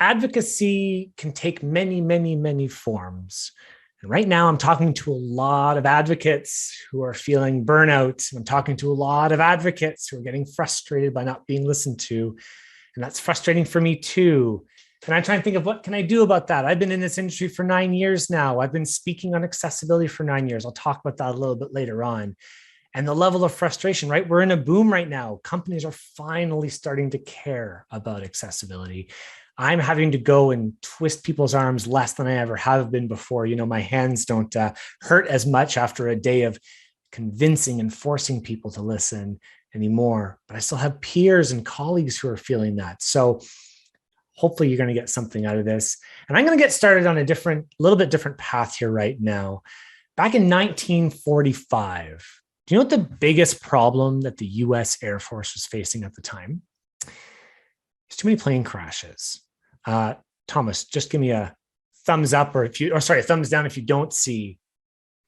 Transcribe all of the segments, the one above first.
advocacy can take many, many, many forms. And right now, I'm talking to a lot of advocates who are feeling burnout. I'm talking to a lot of advocates who are getting frustrated by not being listened to. And that's frustrating for me too. And I try and think of what can I do about that? I've been in this industry for 9 years now. I've been speaking on accessibility for 9 years. I'll talk about that a little bit later on. And the level of frustration, right? We're in a boom right now. Companies are finally starting to care about accessibility. I'm having to go and twist people's arms less than I ever have been before. You know, my hands don't hurt as much after a day of convincing and forcing people to listen anymore. But I still have peers and colleagues who are feeling that. So hopefully you're going to get something out of this. And I'm going to get started on a little bit different path here right now. Back in 1945, do you know what the biggest problem that the US Air Force was facing at the time? There's too many plane crashes. Thomas, just give me a thumbs up a thumbs down if you don't see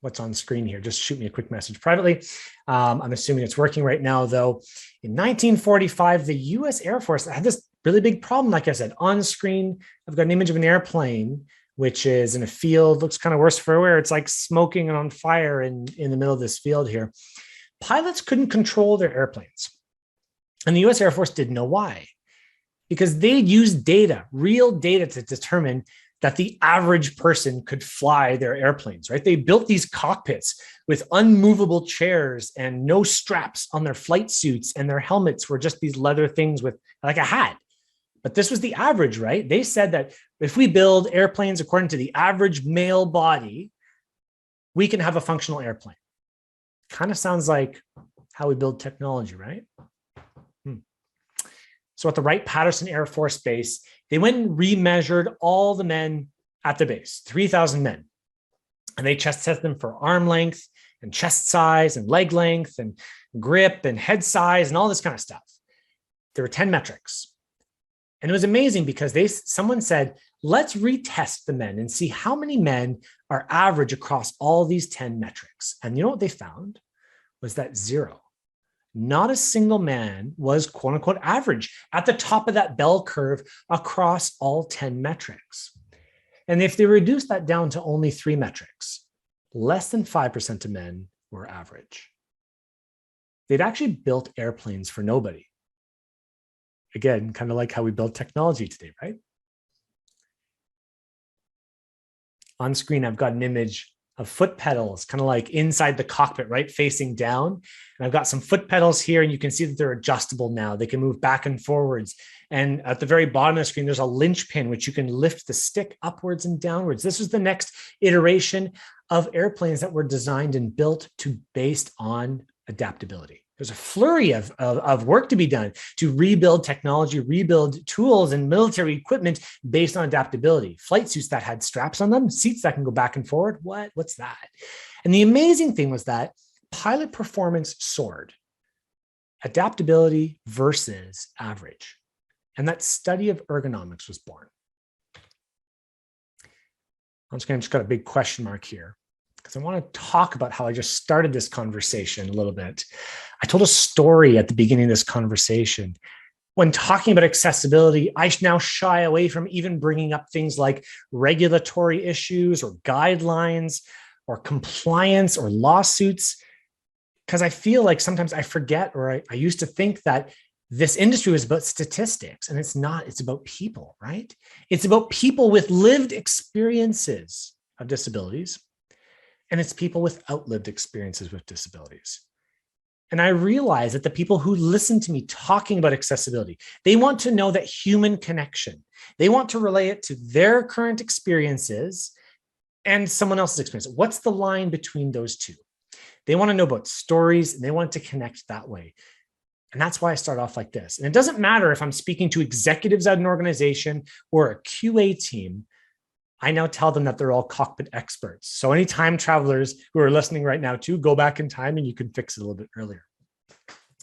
what's on screen here. Just shoot me a quick message privately. I'm assuming it's working right now, though. In 1945, the US Air Force had this really big problem. Like I said, on screen, I've got an image of an airplane, which is in a field, looks kind of worse for wear. It's like smoking and on fire in the middle of this field here. Pilots couldn't control their airplanes. And the US Air Force didn't know why. Because they used data, real data, to determine that the average person could fly their airplanes, right? They built these cockpits with unmovable chairs and no straps on their flight suits, and their helmets were just these leather things with like a hat. But this was the average, right? They said that if we build airplanes according to the average male body, we can have a functional airplane. Kind of sounds like how we build technology, right? So at the Wright-Patterson Air Force Base, they went and remeasured all the men at the base, 3,000 men. And they chest tested them for arm length and chest size and leg length and grip and head size and all this kind of stuff. There were 10 metrics. And it was amazing because someone said, let's retest the men and see how many men are average across all these 10 metrics. And you know what they found was that 0. Not a single man was quote unquote average at the top of that bell curve across all 10 metrics. And if they reduced that down to only 3 metrics, less than 5% of men were average. They'd actually built airplanes for nobody. Again, kind of like how we build technology today, right? On screen, I've got an image of foot pedals, kind of like inside the cockpit, right, facing down. And I've got some foot pedals here, and you can see that they're adjustable now. They can move back and forwards. And at the very bottom of the screen, there's a linch pin, which you can lift the stick upwards and downwards. This is the next iteration of airplanes that were designed and built based on adaptability. There's a flurry of work to be done to rebuild technology, rebuild tools and military equipment based on adaptability. Flight suits that had straps on them, seats that can go back and forward. What's that? And the amazing thing was that pilot performance soared. Adaptability versus average. And that study of ergonomics was born. I'm just got a big question mark here, because I want to talk about how I just started this conversation a little bit. I told a story at the beginning of this conversation. When talking about accessibility, I now shy away from even bringing up things like regulatory issues or guidelines or compliance or lawsuits, because I feel like sometimes I forget, or I used to think that this industry was about statistics, and it's not. It's about people, right? It's about people with lived experiences of disabilities. And it's people with outlived experiences with disabilities. And I realize that the people who listen to me talking about accessibility, they want to know that human connection. They want to relay it to their current experiences and someone else's experience. What's the line between those two? They want to know about stories, and they want to connect that way. And that's why I start off like this. And it doesn't matter if I'm speaking to executives at an organization or a QA team. I now tell them that they're all cockpit experts. So any time travelers who are listening right now too, go back in time and you can fix it a little bit earlier.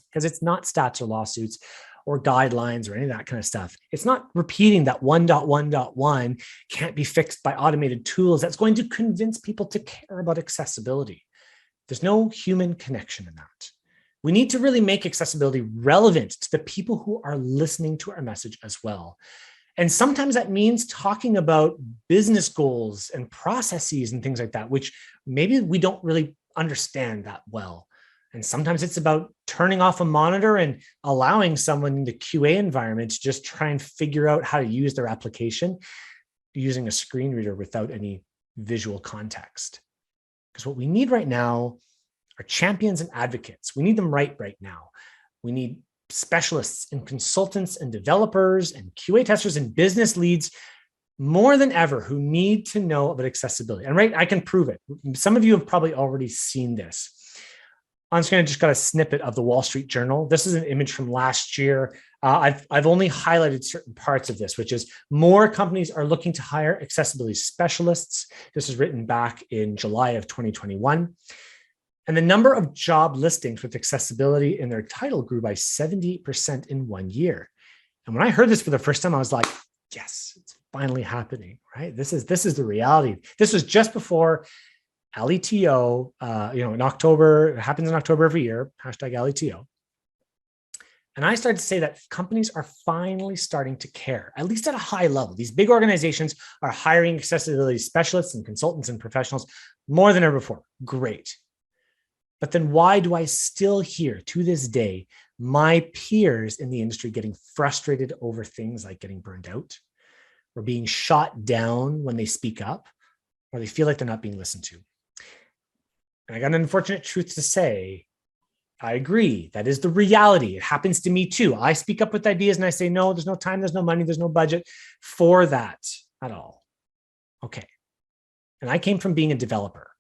Because it's not stats or lawsuits or guidelines or any of that kind of stuff. It's not repeating that 1.1.1 can't be fixed by automated tools that's going to convince people to care about accessibility. There's no human connection in that. We need to really make accessibility relevant to the people who are listening to our message as well. And sometimes that means talking about business goals and processes and things like that, which maybe we don't really understand that well. And sometimes it's about turning off a monitor and allowing someone in the QA environment to just try and figure out how to use their application using a screen reader without any visual context. Because what we need right now are champions and advocates. We need them right now. We need specialists and consultants and developers and QA testers and business leads more than ever who need to know about accessibility. And I can prove it. Some of you have probably already seen this. On screen, I just got a snippet of the Wall Street Journal. This is an image from last year. I've only highlighted certain parts of this, which is more companies are looking to hire accessibility specialists. This was written back in July of 2021. And the number of job listings with accessibility in their title grew by 78% in 1 year. And when I heard this for the first time, I was like, yes, it's finally happening, right? This is the reality. This was just before LETO, in October. It happens in October every year, #LETO. And I started to say that companies are finally starting to care, at least at a high level. These big organizations are hiring accessibility specialists and consultants and professionals more than ever before. Great. But then why do I still hear to this day my peers in the industry getting frustrated over things like getting burned out or being shot down when they speak up, or they feel like they're not being listened to? And I got an unfortunate truth to say. I agree. That is the reality. It happens to me too. I speak up with ideas and I say, no, there's no time, there's no money, there's no budget for that at all. Okay. And I came from being a developer,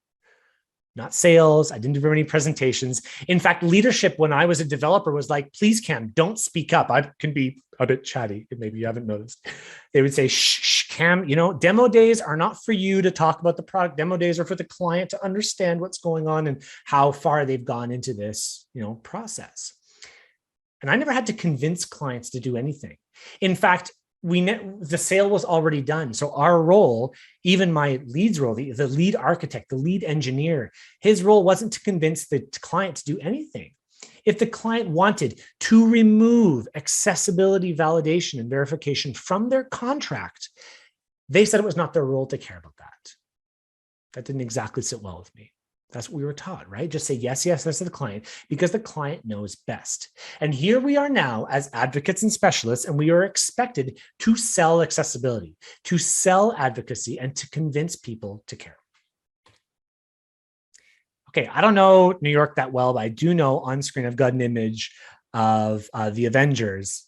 not sales. I didn't do very many presentations. In fact, leadership when I was a developer was like, please, Cam, don't speak up. I can be a bit chatty. Maybe you haven't noticed. They would say, shh, Cam, demo days are not for you to talk about the product. Demo days are for the client to understand what's going on and how far they've gone into this, process. And I never had to convince clients to do anything. In fact, the sale was already done. So our role, even my lead's role, the lead architect, the lead engineer, his role wasn't to convince the client to do anything. If the client wanted to remove accessibility validation and verification from their contract, they said it was not their role to care about that. That didn't exactly sit well with me. That's what we were taught, right? Just say yes, yes, yes to the client because the client knows best. And here we are now as advocates and specialists, and we are expected to sell accessibility, to sell advocacy, and to convince people to care. Okay, I don't know New York that well, but I do know on screen I've got an image of the Avengers.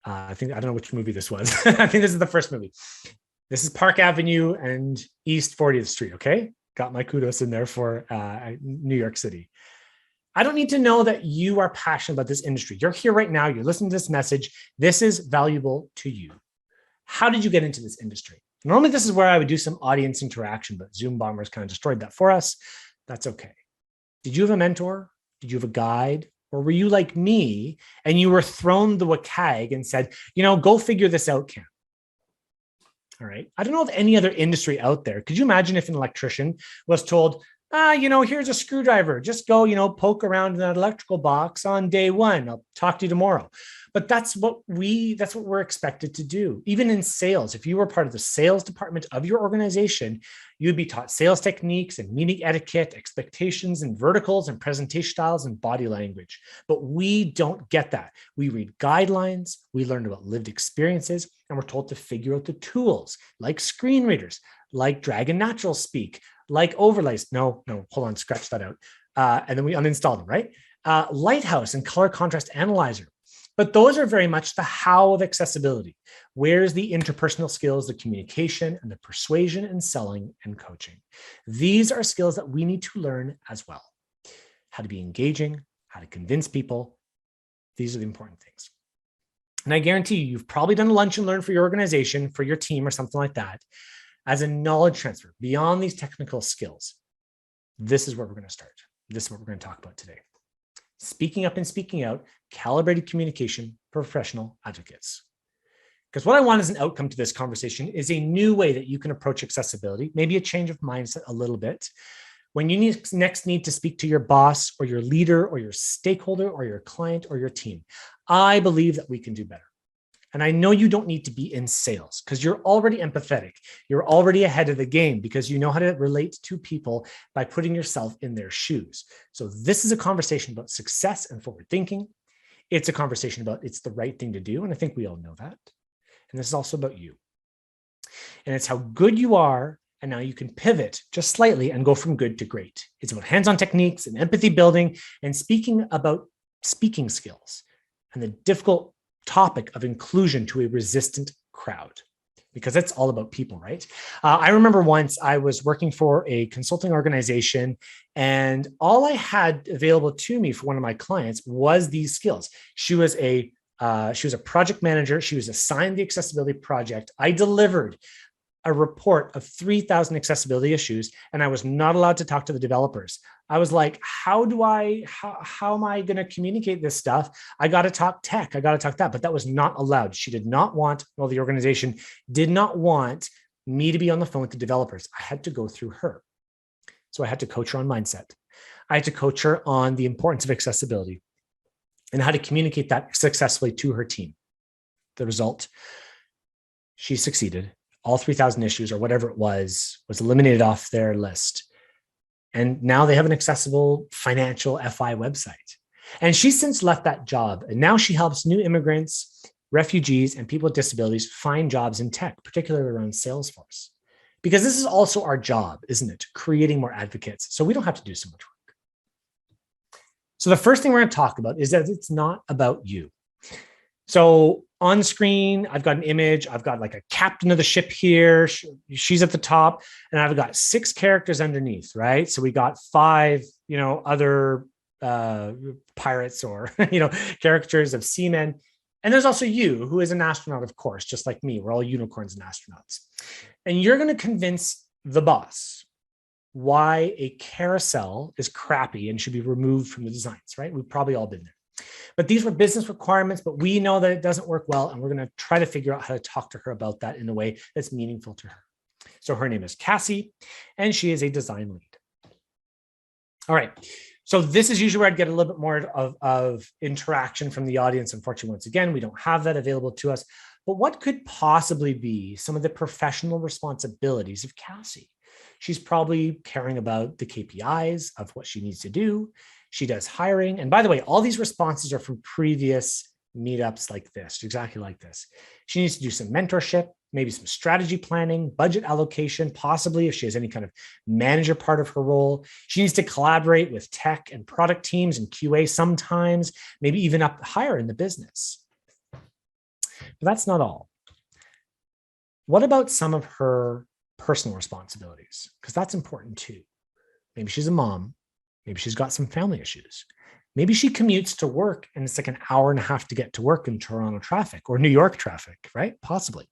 I don't know which movie this was. I think this is the first movie. This is Park Avenue and East 40th Street, okay? Got my kudos in there for New York City. I don't need to know that you are passionate about this industry. You're here right now. You're listening to this message. This is valuable to you. How did you get into this industry? Normally, this is where I would do some audience interaction, but Zoom bombers kind of destroyed that for us. That's okay. Did you have a mentor? Did you have a guide? Or were you like me and you were thrown the WCAG and said, go figure this out, Cam? All right. I don't know of any other industry out there. Could you imagine if an electrician was told, here's a screwdriver, just go, poke around in that electrical box on day one. I'll talk to you tomorrow. But that's what we're expected to do. Even in sales, if you were part of the sales department of your organization, you'd be taught sales techniques and meeting etiquette, expectations and verticals and presentation styles and body language. But we don't get that. We read guidelines, we learn about lived experiences, and we're told to figure out the tools like screen readers, like Dragon Natural Speak, like overlays. No, hold on, scratch that out. And then we uninstall them, right? Lighthouse and color contrast analyzer. But those are very much the how of accessibility. Where's the interpersonal skills, the communication, and the persuasion and selling and coaching? These are skills that we need to learn as well. How to be engaging, how to convince people. These are the important things. And I guarantee you've probably done a lunch and learn for your organization, for your team or something like that, as a knowledge transfer beyond these technical skills. This is where we're going to start. This is what we're going to talk about today. Speaking up and speaking out, calibrated communication, professional advocates. Because what I want as an outcome to this conversation is a new way that you can approach accessibility, maybe a change of mindset a little bit. When you next need to speak to your boss or your leader or your stakeholder or your client or your team, I believe that we can do better. And I know you don't need to be in sales because you're already empathetic. You're already ahead of the game because you know how to relate to people by putting yourself in their shoes. So this is a conversation about success and forward thinking. It's a conversation about it's the right thing to do. And I think we all know that. And this is also about you. And it's how good you are. And now you can pivot just slightly and go from good to great. It's about hands-on techniques and empathy building and speaking about speaking skills and the difficult topic of inclusion to a resistant crowd, because it's all about people, right? I remember once I was working for a consulting organization and all I had available to me for one of my clients was these skills. She was a project manager. She was assigned the accessibility project. I delivered a report of 3,000 accessibility issues, and I was not allowed to talk to the developers. I was like, how am I going to communicate this stuff? I got to talk tech. I got to talk that, but that was not allowed. She did not want, well, the organization did not want me to be on the phone with the developers. I had to go through her. So I had to coach her on mindset. I had to coach her on the importance of accessibility and how to communicate that successfully to her team. The result, she succeeded. All 3,000 issues or whatever it was eliminated off their list. And now they have an accessible financial FI website. And she's since left that job. And now she helps new immigrants, refugees, and people with disabilities find jobs in tech, particularly around Salesforce. Because this is also our job, isn't it? Creating more advocates. So we don't have to do so much work. So the first thing we're going to talk about is that it's not about you. So on screen, I've got an image. I've got like a captain of the ship here. She's at the top, and I've got 6 characters underneath, right? So we got 5, other pirates or, characters of seamen. And there's also you, who is an astronaut, of course, just like me. We're all unicorns and astronauts. And you're going to convince the boss why a carousel is crappy and should be removed from the designs, right? We've probably all been there. But these were business requirements, but we know that it doesn't work well. And we're going to try to figure out how to talk to her about that in a way that's meaningful to her. So her name is Cassie, and she is a design lead. All right. So this is usually where I'd get a little bit more of interaction from the audience. Unfortunately, once again, we don't have that available to us. But what could possibly be some of the professional responsibilities of Cassie? She's probably caring about the KPIs of what she needs to do. She does hiring. And by the way, all these responses are from previous meetups like this, exactly like this. She needs to do some mentorship, maybe some strategy planning, budget allocation, possibly if she has any kind of manager part of her role. She needs to collaborate with tech and product teams and QA sometimes, maybe even up higher in the business. But that's not all. What about some of her personal responsibilities? Because that's important too. Maybe she's a mom. Maybe she's got some family issues. Maybe she commutes to work and it's like an hour and a half to get to work in Toronto traffic or New York traffic, right? Possibly.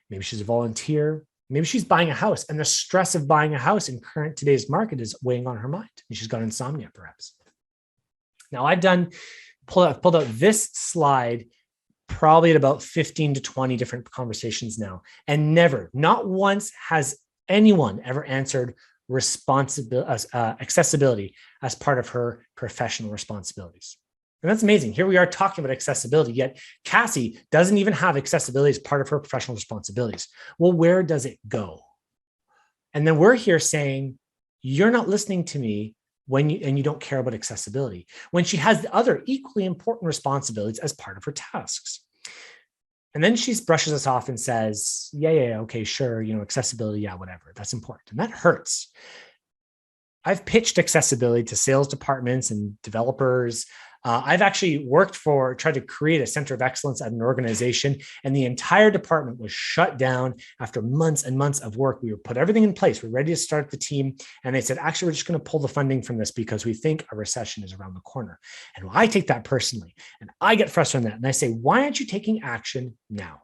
Maybe she's a volunteer. Maybe she's buying a house and the stress of buying a house in today's market is weighing on her mind. And she's got insomnia, perhaps. Now I've pulled out this slide probably at about 15 to 20 different conversations now. And not once has anyone ever answered accessibility as part of her professional responsibilities. And that's amazing. Here we are talking about accessibility, yet Cassie doesn't even have accessibility as part of her professional responsibilities. Well, where does it go? And then we're here saying, you're not listening to me and you don't care about accessibility, when she has the other equally important responsibilities as part of her tasks. And then she brushes us off and says, yeah, okay, sure, accessibility, yeah, whatever, that's important. And that hurts. I've pitched accessibility to sales departments and developers. I've actually tried to create a center of excellence at an organization, and the entire department was shut down after months and months of work. We put everything in place. We're ready to start the team. And they said, actually, we're just going to pull the funding from this because we think a recession is around the corner. And I take that personally, and I get frustrated on that. And I say, why aren't you taking action now?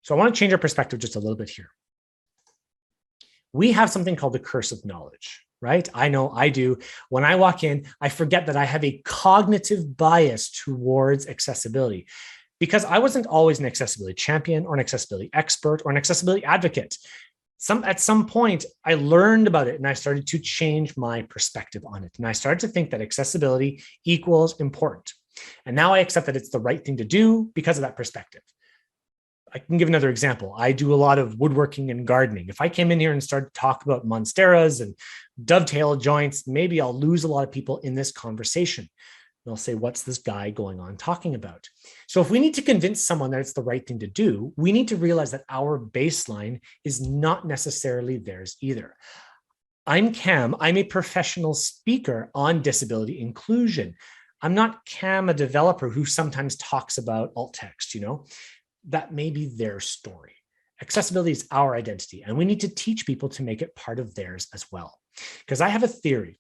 So I want to change our perspective just a little bit here. We have something called the curse of knowledge, right? I know I do. When I walk in, I forget that I have a cognitive bias towards accessibility because I wasn't always an accessibility champion or an accessibility expert or an accessibility advocate. At some point, I learned about it and I started to change my perspective on it. And I started to think that accessibility equals important. And now I accept that it's the right thing to do because of that perspective. I can give another example. I do a lot of woodworking and gardening. If I came in here and started to talk about monsteras and dovetail joints, maybe I'll lose a lot of people in this conversation. They'll say, what's this guy going on talking about? So if we need to convince someone that it's the right thing to do, we need to realize that our baseline is not necessarily theirs either. I'm Cam. I'm a professional speaker on disability inclusion. I'm not Cam, a developer who sometimes talks about alt text, that may be their story. Accessibility is our identity, and we need to teach people to make it part of theirs as well. Because I have a theory.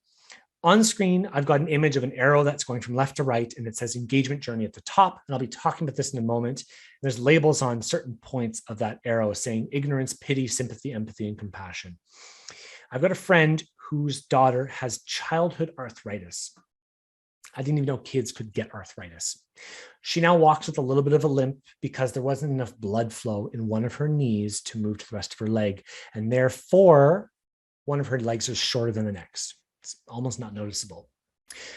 On screen, I've got an image of an arrow that's going from left to right, and it says engagement journey at the top. And I'll be talking about this in a moment. There's labels on certain points of that arrow saying ignorance, pity, sympathy, empathy, and compassion. I've got a friend whose daughter has childhood arthritis. I didn't even know kids could get arthritis. She now walks with a little bit of a limp because there wasn't enough blood flow in one of her knees to move to the rest of her leg. And therefore, one of her legs is shorter than the next. It's almost not noticeable.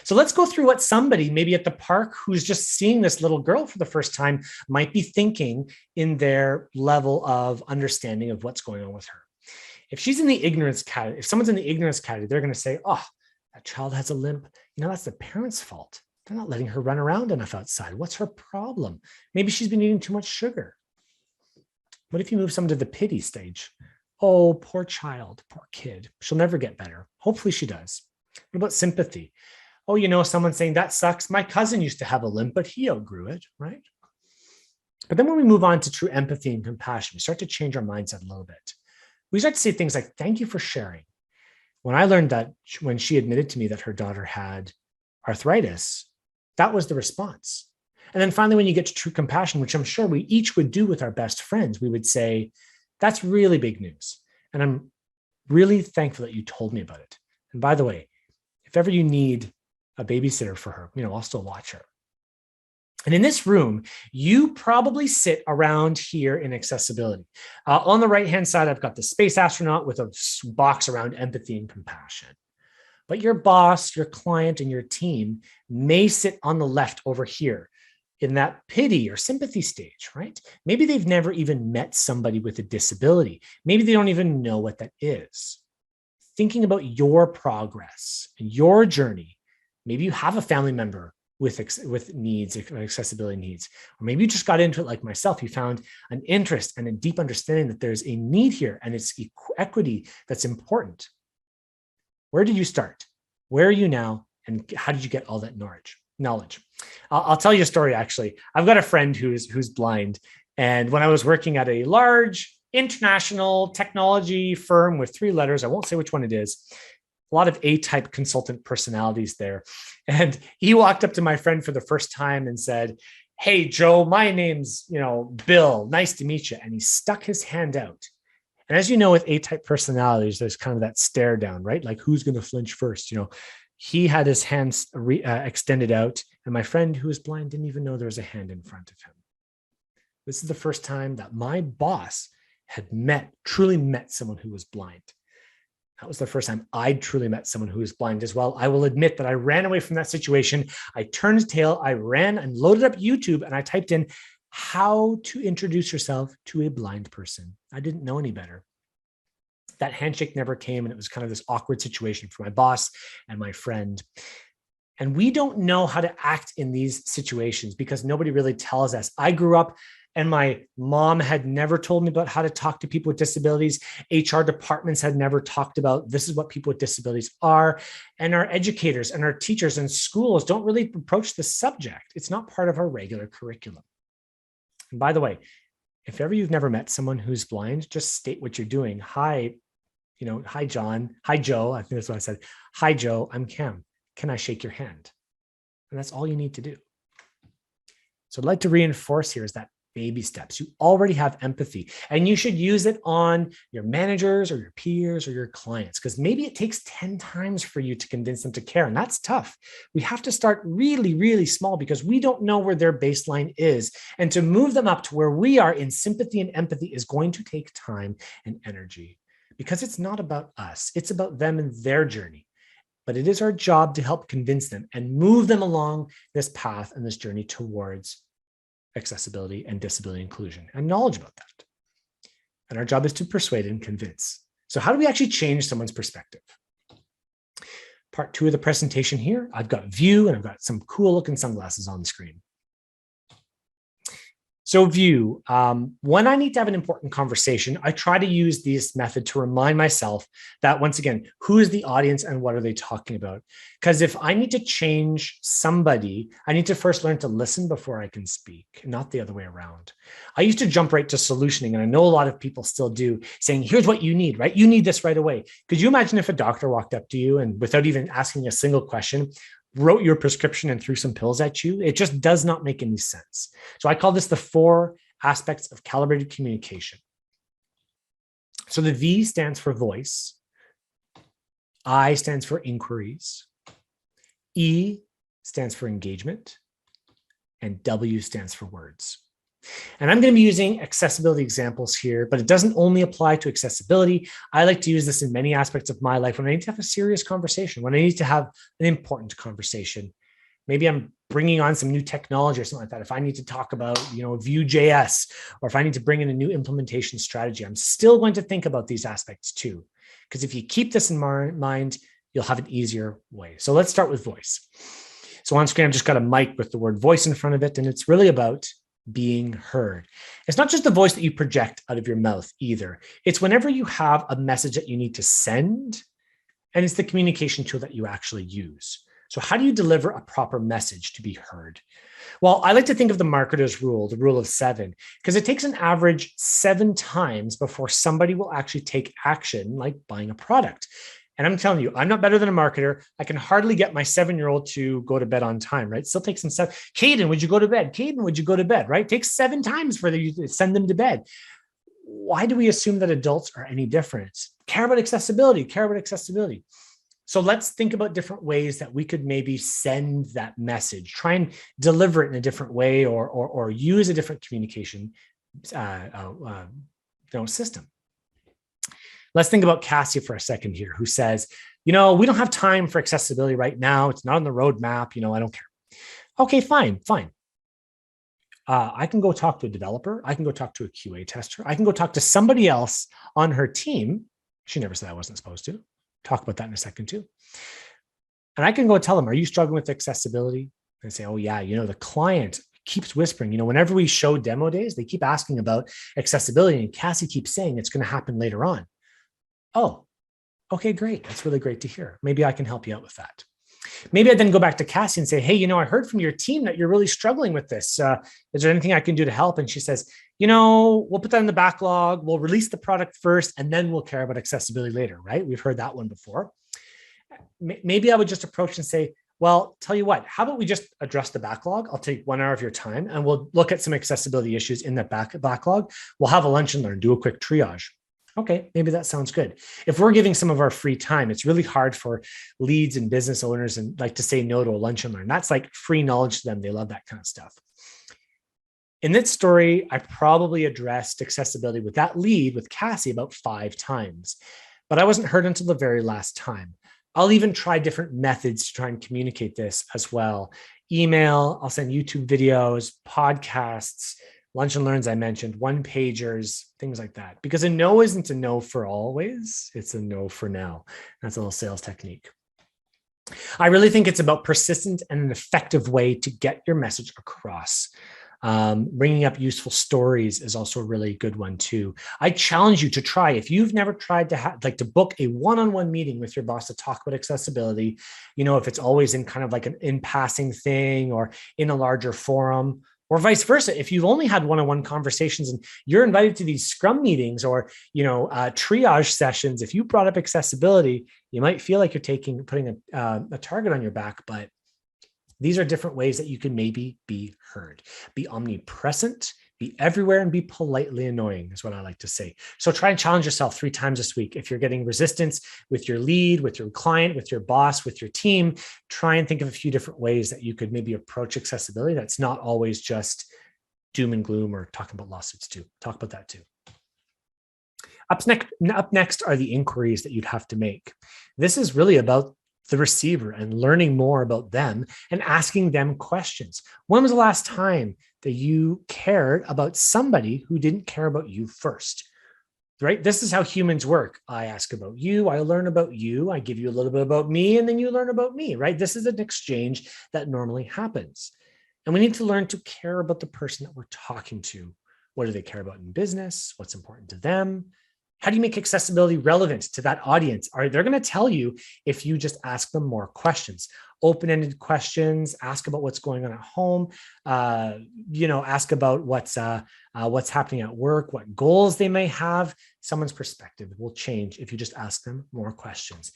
So let's go through what somebody maybe at the park who's just seeing this little girl for the first time might be thinking in their level of understanding of what's going on with her. If she's in the ignorance category, if someone's in the ignorance category, they're going to say, oh, that child has a limp. That's the parents' fault. They're not letting her run around enough outside. What's her problem? Maybe she's been eating too much sugar. What if you move someone to the pity stage? Oh, poor child, poor kid. She'll never get better. Hopefully she does. What about sympathy? Oh, someone saying that sucks. My cousin used to have a limp, but he outgrew it, right? But then when we move on to true empathy and compassion, we start to change our mindset a little bit. We start to say things like, thank you for sharing. When I learned that, when she admitted to me that her daughter had arthritis, that was the response. And then finally, when you get to true compassion, which I'm sure we each would do with our best friends, we would say, that's really big news. And I'm really thankful that you told me about it. And by the way, if ever you need a babysitter for her, I'll still watch her. And in this room, you probably sit around here in accessibility. On the right-hand side, I've got the space astronaut with a box around empathy and compassion. But your boss, your client, and your team may sit on the left over here in that pity or sympathy stage, right? Maybe they've never even met somebody with a disability. Maybe they don't even know what that is. Thinking about your progress and your journey. Maybe you have a family member with needs, accessibility needs. Or maybe you just got into it like myself. You found an interest and a deep understanding that there's a need here and it's equity that's important. Where did you start? Where are you now? And how did you get all that knowledge? I'll tell you a story, actually. I've got a friend who's blind. And when I was working at a large international technology firm with 3 letters, I won't say which one it is, a lot of A-type consultant personalities there. And he walked up to my friend for the first time and said, hey, Joe, my name's, Bill. Nice to meet you. And he stuck his hand out. And as you know, with A-type personalities, there's kind of that stare down, right? Like, who's going to flinch first? He had his hands extended out. And my friend who was blind didn't even know there was a hand in front of him. This is the first time that my boss had truly met someone who was blind. That was the first time I'd truly met someone who was blind as well. I will admit that I ran away from that situation. I turned tail, I ran and loaded up YouTube, and I typed in how to introduce yourself to a blind person. I didn't know any better. That handshake never came, and it was kind of this awkward situation for my boss and my friend. And we don't know how to act in these situations because nobody really tells us. I grew up and my mom had never told me about how to talk to people with disabilities. HR departments had never talked about this is what people with disabilities are. And our educators and our teachers and schools don't really approach the subject. It's not part of our regular curriculum. And by the way, if ever you've never met someone who's blind, just state what you're doing. Hi, hi, John. Hi, Joe. I think that's what I said. Hi, Joe. I'm Cam. Can I shake your hand? And that's all you need to do. So I'd like to reinforce here is that baby steps. You already have empathy, and you should use it on your managers or your peers or your clients, because maybe it takes 10 times for you to convince them to care. And that's tough. We have to start really, really small because we don't know where their baseline is. And to move them up to where we are in sympathy and empathy is going to take time and energy, because it's not about us. It's about them and their journey. but it is our job to help convince them and move them along this path and this journey towards accessibility and disability inclusion and knowledge about that. And our job is to persuade and convince. So how do we actually change someone's perspective? Part 2 of the presentation here, I've got view and I've got some cool looking sunglasses on the screen. So view, when I need to have an important conversation, I try to use this method to remind myself that, once again, who is the audience and what are they talking about? Because if I need to change somebody, I need to first learn to listen before I can speak, not the other way around. I used to jump right to solutioning, and I know a lot of people still do, saying, here's what you need, right? You need this right away. Could you imagine if a doctor walked up to you and without even asking a single question, wrote your prescription and threw some pills at you? It just does not make any sense. So I call this the 4 aspects of calibrated communication. So the V stands for voice. I stands for inquiries. E stands for engagement. And W stands for words. And I'm going to be using accessibility examples here, but it doesn't only apply to accessibility. I like to use this in many aspects of my life when I need to have a serious conversation, when I need to have an important conversation. Maybe I'm bringing on some new technology or something like that. If I need to talk about, Vue.js, or if I need to bring in a new implementation strategy, I'm still going to think about these aspects too. Because if you keep this in mind, you'll have an easier way. So let's start with voice. So on screen, I've just got a mic with the word voice in front of it, and it's really about being heard. It's not just the voice that you project out of your mouth either. It's whenever you have a message that you need to send, and it's the communication tool that you actually use. So how do you deliver a proper message to be heard? Well, I like to think of the marketer's rule, the rule of 7, because it takes an average 7 times before somebody will actually take action, like buying a product. And I'm telling you, I'm not better than a marketer. I can hardly get my 7-year-old to go to bed on time, right? Still takes some 7. Caden, would you go to bed? Caden, would you go to bed, right? It takes 7 times for you to send them to bed. Why do we assume that adults are any different? Care about accessibility. So let's think about different ways that we could maybe send that message, try and deliver it in a different way, or use a different communication system. Let's think about Cassie for a second here, who says, we don't have time for accessibility right now. It's not on the roadmap. I don't care. Okay, fine. I can go talk to a developer. I can go talk to a QA tester. I can go talk to somebody else on her team. She never said I wasn't supposed to. Talk about that in a second too. And I can go tell them, are you struggling with accessibility? And say, oh yeah, the client keeps whispering, whenever we show demo days, they keep asking about accessibility, and Cassie keeps saying it's going to happen later on. Oh, okay, great. That's really great to hear. Maybe I can help you out with that. Maybe I then go back to Cassie and say, hey, I heard from your team that you're really struggling with this. Is there anything I can do to help? And she says, we'll put that in the backlog. We'll release the product first, and then we'll care about accessibility later, right? We've heard that one before. Maybe I would just approach and say, well, tell you what, how about we just address the backlog? I'll take 1 hour of your time, and we'll look at some accessibility issues in that backlog. We'll have a lunch and learn, do a quick triage. Okay, maybe that sounds good. If we're giving some of our free time, it's really hard for leads and business owners and to say no to a lunch and learn. That's like free knowledge to them. They love that kind of stuff. In this story, I probably addressed accessibility with that lead with Cassie about 5 times, but I wasn't heard until the very last time. I'll even try different methods to try and communicate this as well. Email, I'll send YouTube videos, podcasts, lunch and learns I mentioned, 1-pagers, things like that. Because a no isn't a no for always, it's a no for now. That's a little sales technique. I really think it's about persistent and an effective way to get your message across. Bringing up useful stories is also a really good one too. I challenge you to try, if you've never tried to book a one-on-one meeting with your boss to talk about accessibility, if it's always in kind of like an in-passing thing or in a larger forum, or vice versa. If you've only had one-on-one conversations and you're invited to these Scrum meetings or, triage sessions, if you brought up accessibility, you might feel like you're putting a target on your back, but these are different ways that you can maybe be heard. Be omnipresent, be everywhere, and be politely annoying is what I like to say. So try and challenge yourself 3 times this week. If you're getting resistance with your lead, with your client, with your boss, with your team, try and think of a few different ways that you could maybe approach accessibility. That's not always just doom and gloom or talking about lawsuits too. Talk about that too. Up next are the inquiries that you'd have to make. This is really about the receiver and learning more about them and asking them questions. When was the last time that you cared about somebody who didn't care about you first? Right? This is how humans work. I ask about you, I learn about you, I give you a little bit about me, and then you learn about me, right? This is an exchange that normally happens. And we need to learn to care about the person that we're talking to. What do they care about in business? What's important to them? How do you make accessibility relevant to that audience? They're going to tell you if you just ask them more questions, open-ended questions, ask about what's going on at home, ask about what's happening at work, what goals they may have. Someone's perspective will change if you just ask them more questions.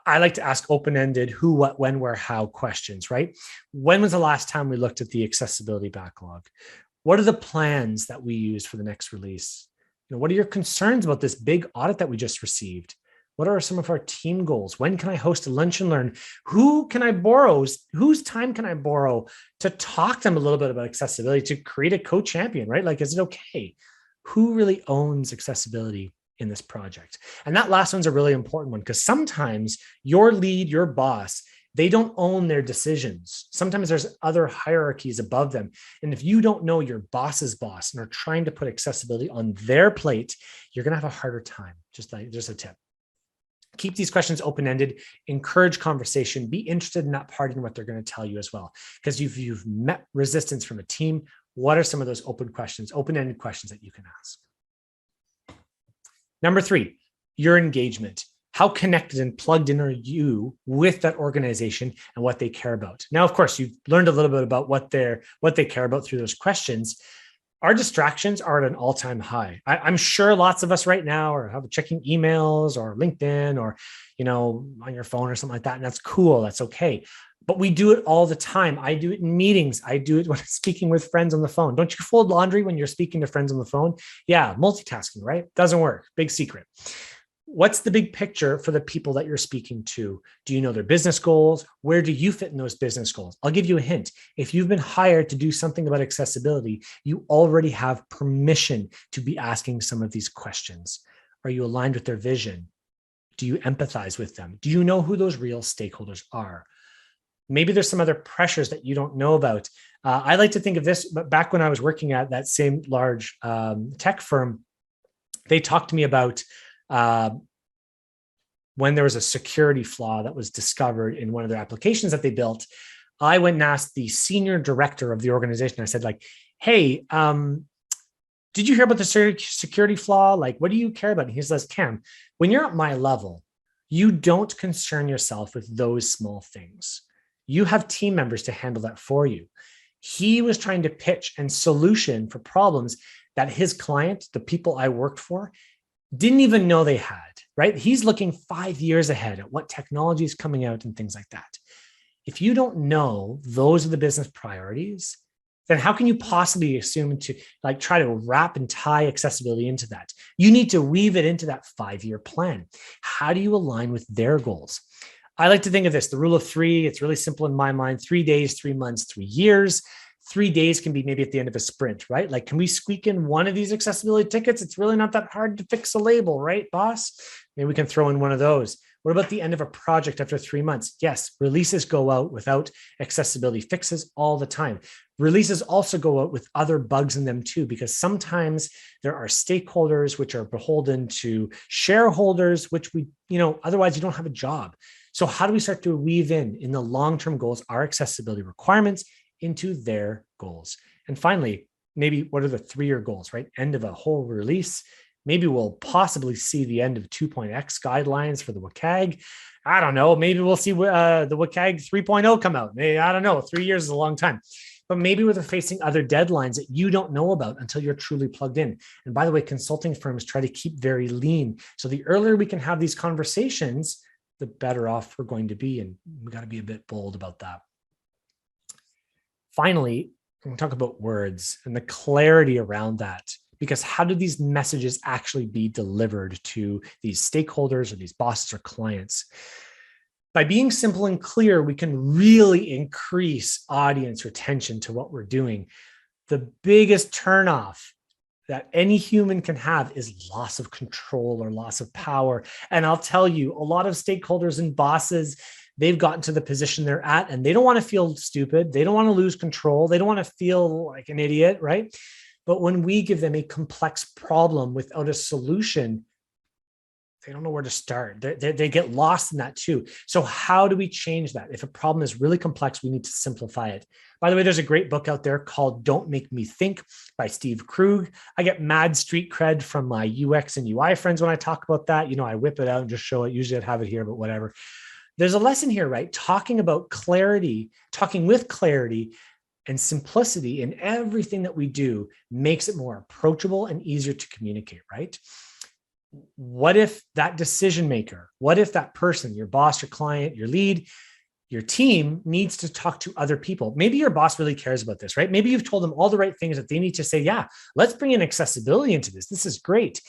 I like to ask open-ended who, what, when, where, how questions, right? When was the last time we looked at the accessibility backlog? What are the plans that we use for the next release? What are your concerns about this big audit that we just received? What are some of our team goals? When can I host a lunch and learn? Who can I borrow? Whose time can I borrow to talk to them a little bit about accessibility, to create a co-champion, right? Like, is it okay? Who really owns accessibility in this project? And that last one's a really important one, because sometimes your lead, your boss, they don't own their decisions. Sometimes there's other hierarchies above them. And if you don't know your boss's boss and are trying to put accessibility on their plate, you're going to have a harder time. Just a tip. Keep these questions open-ended, encourage conversation, be interested in that party and what they're going to tell you as well. Because if you've met resistance from a team, what are some of those open-ended questions that you can ask? Number 3, your engagement. How connected and plugged in are you with that organization and what they care about? Now, of course, you've learned a little bit about what they care about through those questions. Our distractions are at an all-time high. I'm sure lots of us right now are checking emails or LinkedIn or, on your phone or something like that. And that's cool. That's okay. But we do it all the time. I do it in meetings. I do it when I'm speaking with friends on the phone. Don't you fold laundry when you're speaking to friends on the phone? Yeah, multitasking, right? Doesn't work. Big secret. What's the big picture for the people that you're speaking to? Do you know their business goals? Where do you fit in those business goals? I'll give you a hint. If you've been hired to do something about accessibility, you already have permission to be asking some of these questions. Are you aligned with their vision? Do you empathize with them? Do you know who those real stakeholders are? Maybe there's some other pressures that you don't know about. I like to think of this, but back when I was working at that same large tech firm, they talked to me about when there was a security flaw that was discovered in one of their applications that they built. I went and asked the senior director of the organization. I said, hey, did you hear about the security flaw? What do you care about? And he says, Cam, when you're at my level, you don't concern yourself with those small things. You have team members to handle that for you. He was trying to pitch and solution for problems that his client, the people I worked for, didn't even know they had, right? He's looking 5 years ahead at what technology is coming out and things like that. If you don't know those are the business priorities, then how can you possibly assume to try to wrap and tie accessibility into that? You need to weave it into that 5-year plan. How do you align with their goals? I like to think of this, the rule of 3. It's really simple in my mind: 3 days, 3 months, 3 years. 3 days can be maybe at the end of a sprint, right? Can we squeak in one of these accessibility tickets? It's really not that hard to fix a label, right, boss? Maybe we can throw in one of those. What about the end of a project after 3 months? Yes, releases go out without accessibility fixes all the time. Releases also go out with other bugs in them too, because sometimes there are stakeholders which are beholden to shareholders, which otherwise you don't have a job. So how do we start to weave in the long-term goals, our accessibility requirements into their goals? And finally, maybe what are the 3-year goals, right? End of a whole release. Maybe we'll possibly see the end of 2.x guidelines for the WCAG. I don't know. Maybe we'll see the WCAG 3.0 come out. Maybe, I don't know. 3 years is a long time. But maybe we're facing other deadlines that you don't know about until you're truly plugged in. And by the way, consulting firms try to keep very lean. So the earlier we can have these conversations, the better off we're going to be. And we got to be a bit bold about that. Finally, we're going to talk about words and the clarity around that, because how do these messages actually be delivered to these stakeholders or these bosses or clients? By being simple and clear, we can really increase audience retention to what we're doing. The biggest turnoff that any human can have is loss of control or loss of power. And I'll tell you, a lot of stakeholders and bosses, they've gotten to the position they're at and they don't want to feel stupid. They don't want to lose control. They don't want to feel like an idiot, right? But when we give them a complex problem without a solution, they don't know where to start. They get lost in that too. So how do we change that? If a problem is really complex, we need to simplify it. By the way, there's a great book out there called Don't Make Me Think by Steve Krug. I get mad street cred from my UX and UI friends when I talk about that. You know, I whip it out and just show it. Usually I'd have it here, but whatever. There's a lesson here, right? Talking about clarity, talking with clarity and simplicity in everything that we do makes it more approachable and easier to communicate, right? What if that decision maker, what if that person, your boss, your client, your lead, your team needs to talk to other people? Maybe your boss really cares about this, right? Maybe you've told them all the right things that they need to say. Yeah, let's bring in accessibility into this. This is great.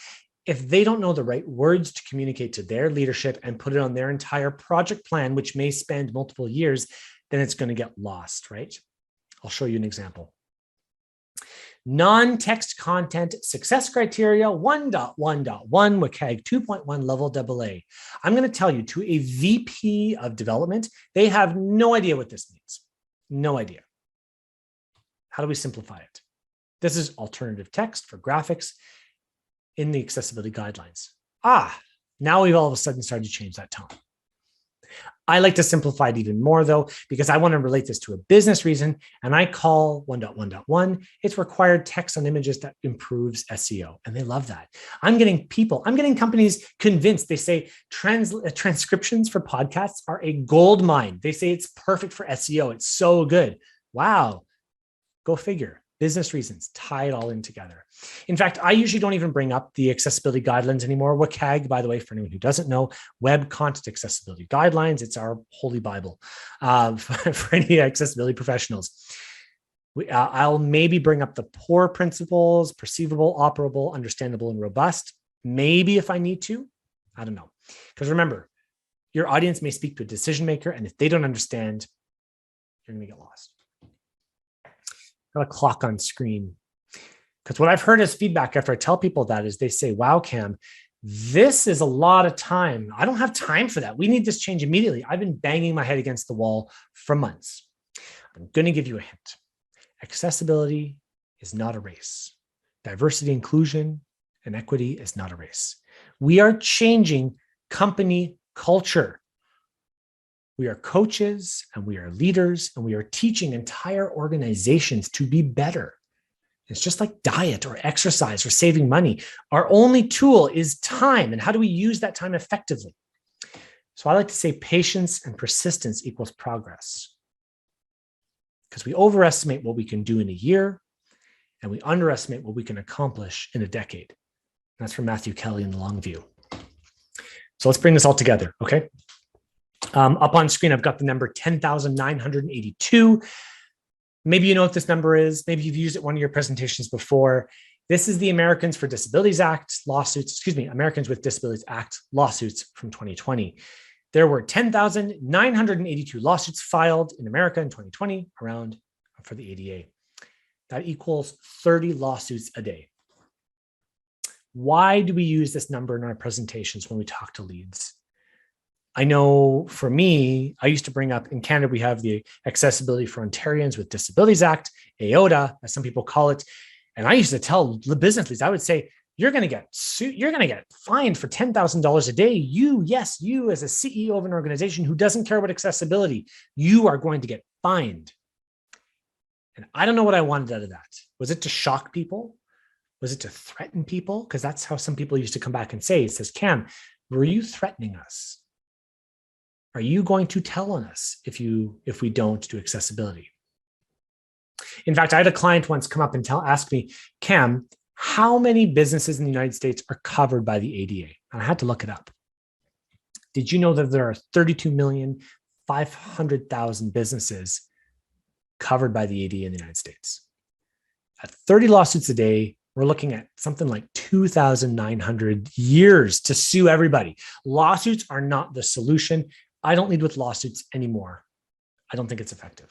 If they don't know the right words to communicate to their leadership and put it on their entire project plan, which may spend multiple years, then it's going to get lost, right? I'll show you an example. Non-text content success criteria 1.1.1 WCAG 2.1 level AA. I'm going to tell you, to a VP of development, they have no idea what this means. No idea. How do we simplify it? This is alternative text for graphics in the accessibility guidelines. Now we've all of a sudden started to change that tone. I like to simplify it even more though, because I want to relate this to a business reason. And I call 1.1.1, it's required text on images that improves SEO. And they love that. I'm getting companies convinced. They say transcriptions for podcasts are a gold mine. They say it's perfect for SEO. It's so good. Wow. Go figure. Business reasons, tie it all in together. In fact, I usually don't even bring up the accessibility guidelines anymore. WCAG, by the way, for anyone who doesn't know, Web Content Accessibility Guidelines, it's our holy Bible for any accessibility professionals. I'll maybe bring up the POUR principles: perceivable, operable, understandable, and robust. Maybe if I need to, I don't know. Because remember, your audience may speak to a decision maker, and if they don't understand, you're going to get lost. Got a clock on screen. Because what I've heard as feedback after I tell people that is they say, wow, Cam, this is a lot of time. I don't have time for that. We need this change immediately. I've been banging my head against the wall for months. I'm going to give you a hint. Accessibility is not a race. Diversity, inclusion, and equity is not a race. We are changing company culture. We are coaches and we are leaders and we are teaching entire organizations to be better. It's just like diet or exercise or saving money. Our only tool is time. And how do we use that time effectively? So I like to say patience and persistence equals progress. Because we overestimate what we can do in a year and we underestimate what we can accomplish in a decade. That's from Matthew Kelly in The Long View. So let's bring this all together, okay? Up on screen, I've got the number 10,982. Maybe you know what this number is. Maybe you've used it in one of your presentations before. This is the Americans with Disabilities Act lawsuits from 2020. There were 10,982 lawsuits filed in America in 2020 around for the ADA. That equals 30 lawsuits a day. Why do we use this number in our presentations when we talk to leads? I know for me, I used to bring up, in Canada, we have the Accessibility for Ontarians with Disabilities Act, AODA, as some people call it. And I used to tell the business leads, I would say, you're going to get fined for $10,000 a day. You as a CEO of an organization who doesn't care about accessibility, you are going to get fined. And I don't know what I wanted out of that. Was it to shock people? Was it to threaten people? Because that's how some people used to come back and say, it says, Cam, were you threatening us? Are you going to tell on us if we don't do accessibility? In fact, I had a client once come up and ask me, Cam, how many businesses in the United States are covered by the ADA? And I had to look it up. Did you know that there are 32,500,000 businesses covered by the ADA in the United States? At 30 lawsuits a day, we're looking at something like 2,900 years to sue everybody. Lawsuits are not the solution. I don't lead with lawsuits anymore. I don't think it's effective.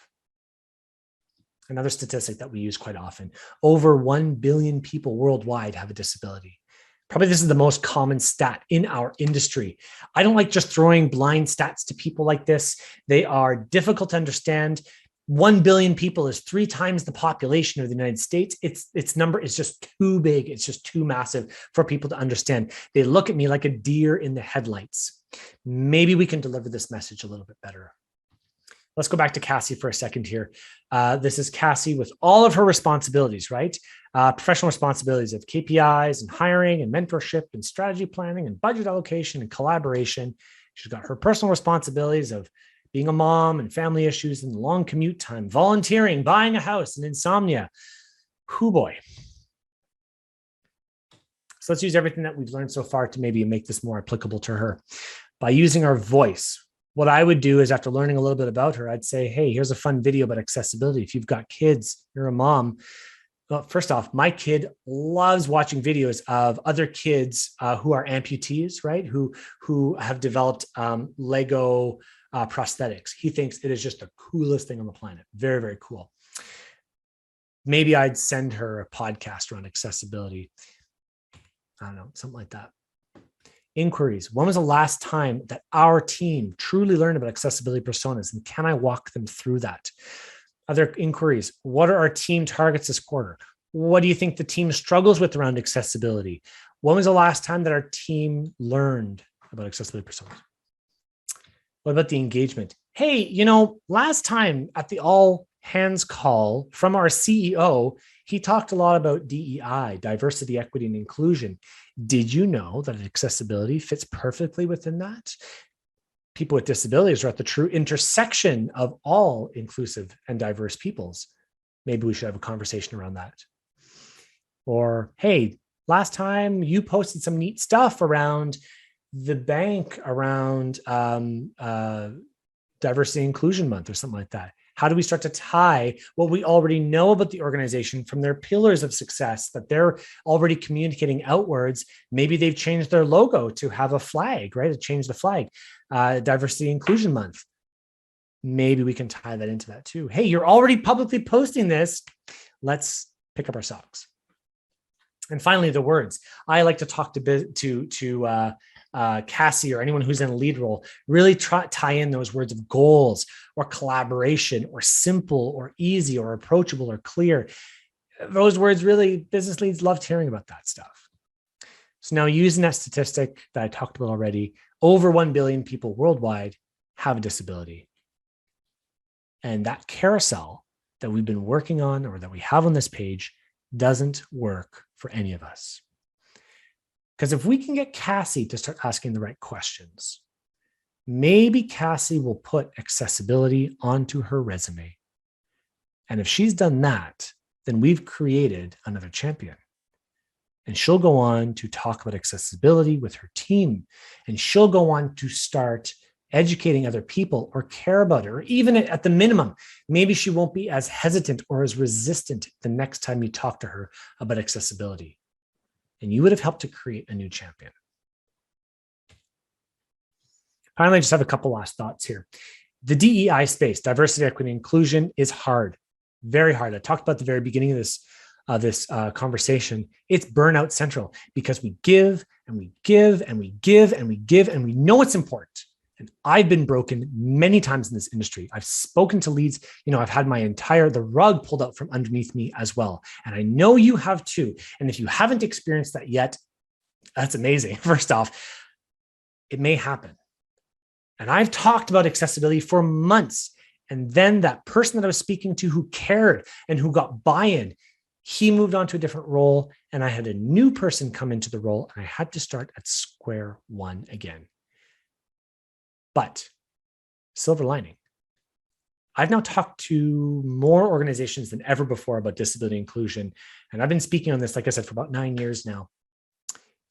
Another statistic that we use quite often, over 1 billion people worldwide have a disability. Probably this is the most common stat in our industry. I don't like just throwing blind stats to people like this. They are difficult to understand. 1 billion people is 3 times the population of the United States. Its number is just too big. It's just too massive for people to understand. They look at me like a deer in the headlights. Maybe we can deliver this message a little bit better. Let's go back to Cassie for a second here. This is Cassie with all of her responsibilities, right? Professional responsibilities of KPIs and hiring and mentorship and strategy planning and budget allocation and collaboration. She's got her personal responsibilities of being a mom and family issues and long commute time, volunteering, buying a house and insomnia. Hoo boy. So let's use everything that we've learned so far to maybe make this more applicable to her. By using our voice, what I would do is after learning a little bit about her, I'd say, hey, here's a fun video about accessibility. If you've got kids, you're a mom. Well, first off, my kid loves watching videos of other kids who are amputees, right? Who have developed Lego prosthetics. He thinks it is just the coolest thing on the planet. Very, very cool. Maybe I'd send her a podcast around accessibility. I don't know, something like that. Inquiries. When was the last time that our team truly learned about accessibility personas? And can I walk them through that? Other inquiries. What are our team targets this quarter? What do you think the team struggles with around accessibility? When was the last time that our team learned about accessibility personas? What about the engagement? Hey, last time at the all hands call from our CEO, he talked a lot about DEI, diversity, equity, and inclusion. Did you know that accessibility fits perfectly within that? People with disabilities are at the true intersection of all inclusive and diverse peoples. Maybe we should have a conversation around that. Or, hey, last time you posted some neat stuff around the bank around Diversity Inclusion Month or something like that. How do we start to tie what we already know about the organization from their pillars of success that they're already communicating outwards? Maybe they've changed their logo to have a flag, right? To change the flag, Diversity Inclusion Month. Maybe we can tie that into that too. Hey, you're already publicly posting this. Let's pick up our socks. And finally, the words. I like to talk to Cassie or anyone who's in a lead role, really tie in those words of goals or collaboration or simple or easy or approachable or clear. Those words really, business leads loved hearing about that stuff. So now using that statistic that I talked about already, over 1 billion people worldwide have a disability. And that carousel that we've been working on or that we have on this page doesn't work for any of us. Because if we can get Cassie to start asking the right questions, maybe Cassie will put accessibility onto her resume. And if she's done that, then we've created another champion. And she'll go on to talk about accessibility with her team. And she'll go on to start educating other people or care about it, or even at the minimum, maybe she won't be as hesitant or as resistant the next time you talk to her about accessibility. And you would have helped to create a new champion. Finally, I just have a couple last thoughts here. The DEI space, diversity, equity, inclusion, is hard, very hard. I talked about at the very beginning of this conversation. It's burnout central because we give and we give and we give and we give and we know it's important. And I've been broken many times in this industry. I've spoken to leads, I've had the rug pulled out from underneath me as well. And I know you have too. And if you haven't experienced that yet, that's amazing. First off, it may happen. And I've talked about accessibility for months. And then that person that I was speaking to who cared and who got buy-in, he moved on to a different role. And I had a new person come into the role and I had to start at square one again. But silver lining, I've now talked to more organizations than ever before about disability inclusion. And I've been speaking on this, like I said, for about 9 years now.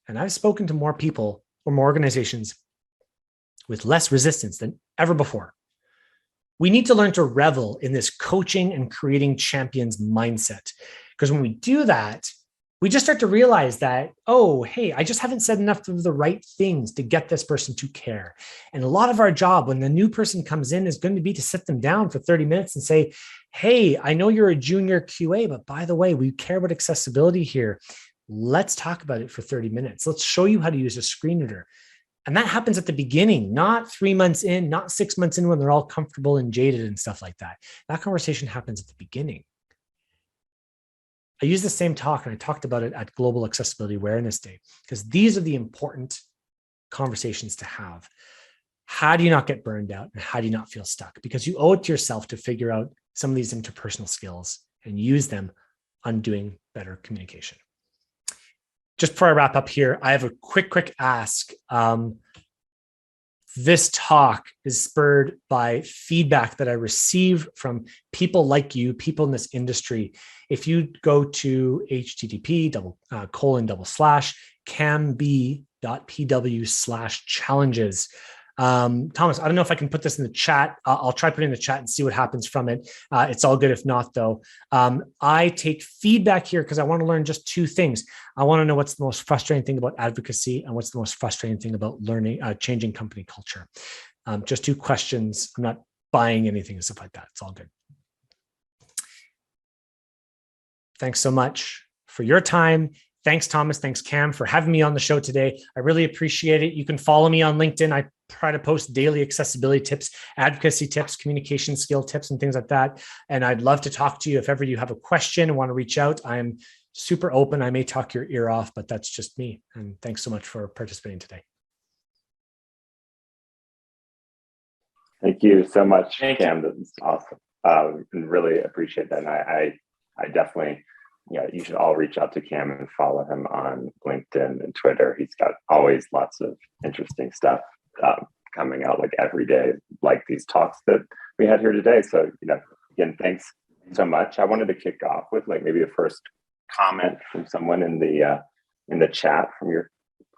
And I've spoken to more people or more organizations with less resistance than ever before. We need to learn to revel in this coaching and creating champions mindset. Because when we do that, we just start to realize that, oh, hey, I just haven't said enough of the right things to get this person to care. And a lot of our job when the new person comes in is going to be to sit them down for 30 minutes and say, hey, I know you're a junior QA, but by the way, we care about accessibility here. Let's talk about it for 30 minutes. Let's show you how to use a screen reader. And that happens at the beginning, not 3 months in, not 6 months in when they're all comfortable and jaded and stuff like that. That conversation happens at the beginning. I use the same talk, and I talked about it at Global Accessibility Awareness Day, because these are the important conversations to have. How do you not get burned out, and how do you not feel stuck? Because you owe it to yourself to figure out some of these interpersonal skills and use them on doing better communication. Just before I wrap up here, I have a quick ask. This talk is spurred by feedback that I receive from people like you, people in this industry. If you go to http://cambee.pw/challenges. Thomas, I don't know if I can put this in the chat. I'll try putting in the chat and see what happens from it. It's all good if not, though. I take feedback here because I want to learn just two things. I want to know what's the most frustrating thing about advocacy and what's the most frustrating thing about learning, changing company culture. Just two questions. I'm not buying anything and stuff like that. It's all good. Thanks so much for your time. Thanks, Thomas. Thanks, Cam, for having me on the show today. I really appreciate it. You can follow me on LinkedIn. I try to post daily accessibility tips, advocacy tips, communication skill tips, and things like that. And I'd love to talk to you if ever you have a question and want to reach out. I'm super open. I may talk your ear off, but that's just me. And thanks so much for participating today. Thank you so much, Cam. That's awesome. And really appreciate that. And I definitely, yeah, you should all reach out to Cam and follow him on LinkedIn and Twitter. He's got always lots of interesting stuff coming out like every day, like these talks that we had here today. So, again, thanks so much. I wanted to kick off with like maybe a first comment from someone in the chat from your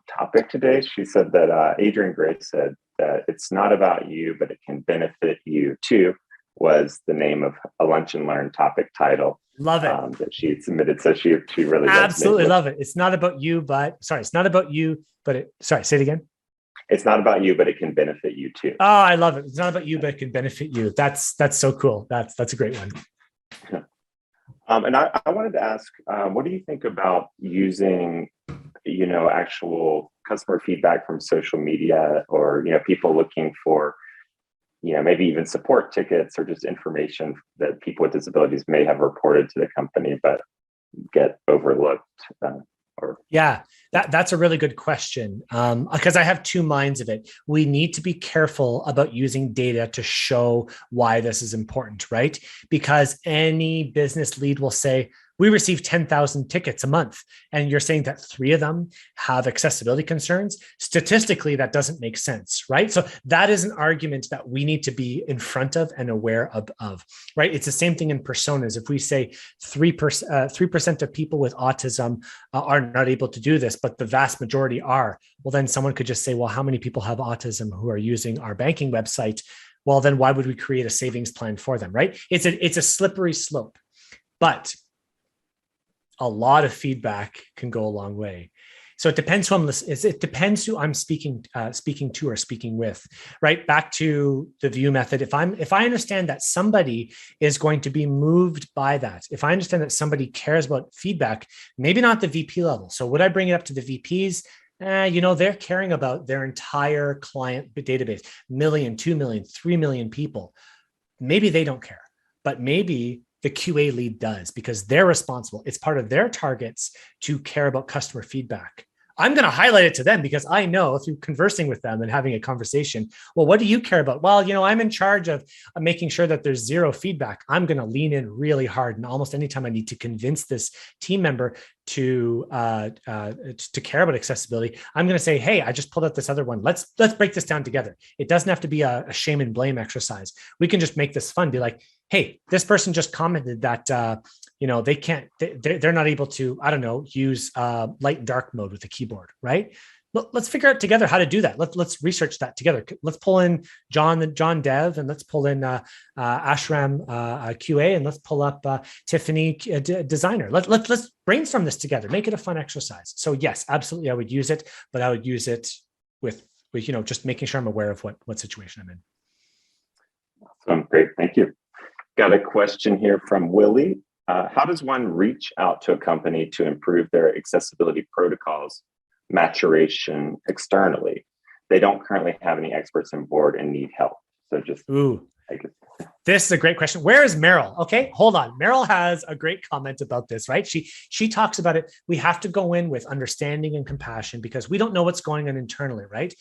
topic today. She said that Adrian Gray said that it's not about you, but it can benefit you too, was the name of a Lunch and Learn topic title. Love it. That she submitted. So she really absolutely love it. It's not about you, it's not about you, but say it again. It's not about you, but it can benefit you too. Oh, I love it. It's not about you, but it can benefit you. That's so cool. That's a great one. And I wanted to ask, what do you think about using, actual customer feedback from social media, or, people looking for, maybe even support tickets or just information that people with disabilities may have reported to the company, but get overlooked? Yeah, that's a really good question, because I have two minds of it. We need to be careful about using data to show why this is important, right? Because any business lead will say, we receive 10,000 tickets a month, and you're saying that 3 of them have accessibility concerns. Statistically, that doesn't make sense, right? So that is an argument that we need to be in front of and aware of, right? It's the same thing in personas. If we say 3% of people with autism are not able to do this, but the vast majority are, well, then someone could just say, well, how many people have autism who are using our banking website? Well, then why would we create a savings plan for them, right? It's a slippery slope, but a lot of feedback can go a long way. So it depends who I'm listening. It depends who I'm speaking to or speaking with, right? Back to the view method. If I understand that somebody is going to be moved by that, if I understand that somebody cares about feedback, maybe not the VP level. So would I bring it up to the VPs? They're caring about their entire client database, 1 million, 2 million, 3 million people. Maybe they don't care, but maybe the QA lead does, because they're responsible. It's part of their targets to care about customer feedback. I'm going to highlight it to them because I know through conversing with them and having a conversation, well, what do you care about? Well, I'm in charge of making sure that there's zero feedback. I'm going to lean in really hard. And almost anytime I need to convince this team member to care about accessibility, I'm going to say, hey, I just pulled out this other one. Let's break this down together. It doesn't have to be a shame and blame exercise. We can just make this fun. Be like, hey, this person just commented that, they can't, they're not able to, I don't know, use light and dark mode with a keyboard, right? Let's figure out together how to do that. Let's research that together. Let's pull in John Dev, and let's pull in Ashram QA, and let's pull up Tiffany Designer. Let's brainstorm this together. Make it a fun exercise. So yes, absolutely, I would use it, but I would use it with just making sure I'm aware of what situation I'm in. Awesome, great, thank you. Got a question here from Willie. How does one reach out to a company to improve their accessibility protocols maturation externally? They don't currently have any experts on board and need help. So just, Ooh, this is a great question. Where is Meryl? Okay, hold on. Meryl has a great comment about this, right? She talks about it. We have to go in with understanding and compassion because we don't know what's going on internally, right?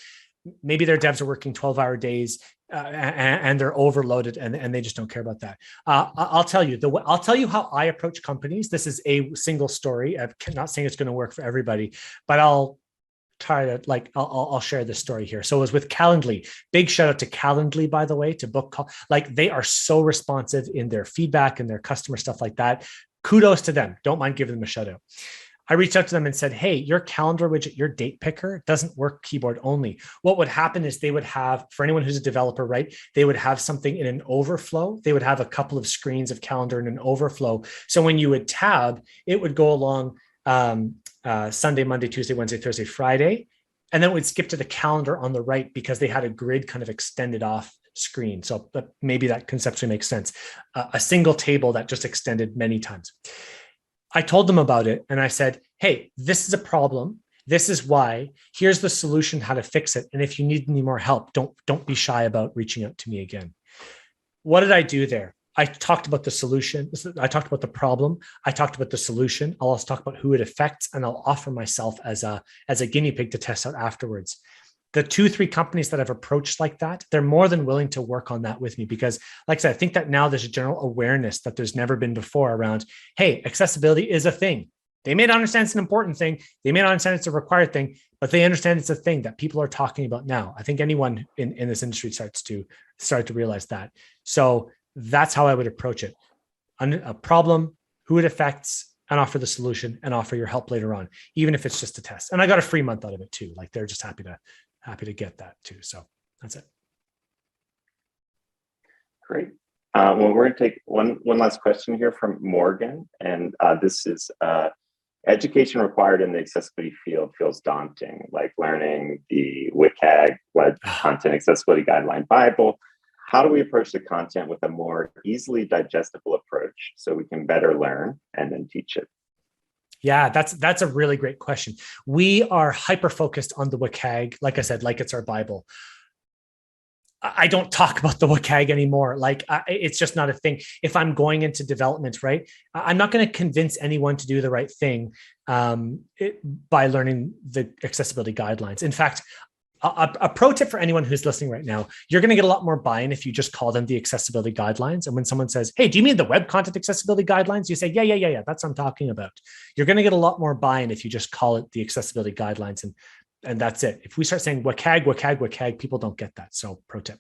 Maybe their devs are working 12-hour days and they're overloaded and they just don't care about that. I'll tell you how I approach companies. This is a single story. I'm not saying it's going to work for everybody, but I'll try to I'll share this story here. So it was with Calendly. Big shout out to Calendly, by the way, to book call. Like they are so responsive in their feedback and their customer stuff like that. Kudos to them. Don't mind giving them a shout out. I reached out to them and said, hey, your calendar widget, your date picker doesn't work keyboard only. What would happen is they would have, for anyone who's a developer, right? They would have something in an overflow. They would have a couple of screens of calendar in an overflow. So when you would tab, it would go along Sunday, Monday, Tuesday, Wednesday, Thursday, Friday. And then it would skip to the calendar on the right because they had a grid kind of extended off screen. So maybe that conceptually makes sense. A single table that just extended many times. I told them about it and I said, hey, this is a problem. This is why. Here's the solution, how to fix it. And if you need any more help, don't be shy about reaching out to me again. What did I do there? I talked about the solution. I talked about the problem. I talked about the solution. I'll also talk about who it affects, and I'll offer myself as a guinea pig to test out afterwards. The 2-3 companies that I've approached like that, they're more than willing to work on that with me because, like I said, I think that now there's a general awareness that there's never been before around, hey, accessibility is a thing. They may not understand it's an important thing. They may not understand it's a required thing, but they understand it's a thing that people are talking about now. I think anyone in this industry starts to realize that. So that's how I would approach it. A problem, who it affects, and offer the solution and offer your help later on, even if it's just a test. And I got a free month out of it too. Like they're just happy to get that too. So that's it. Great. Well, we're going to take one last question here from Morgan. And this is education required in the accessibility field feels daunting, like learning the WCAG, Web Content Accessibility Guideline Bible. How do we approach the content with a more easily digestible approach so we can better learn and then teach it? Yeah, that's a really great question. We are hyper-focused on the WCAG, like I said, like it's our Bible. I don't talk about the WCAG anymore. It's just not a thing. If I'm going into development, right, I'm not going to convince anyone to do the right thing by learning the accessibility guidelines. In fact, a pro tip for anyone who's listening right now, you're going to get a lot more buy-in if you just call them the accessibility guidelines. And when someone says, hey, do you mean the web content accessibility guidelines? You say, yeah, that's what I'm talking about. You're going to get a lot more buy-in if you just call it the accessibility guidelines. And that's it. If we start saying WCAG, people don't get that. So pro tip.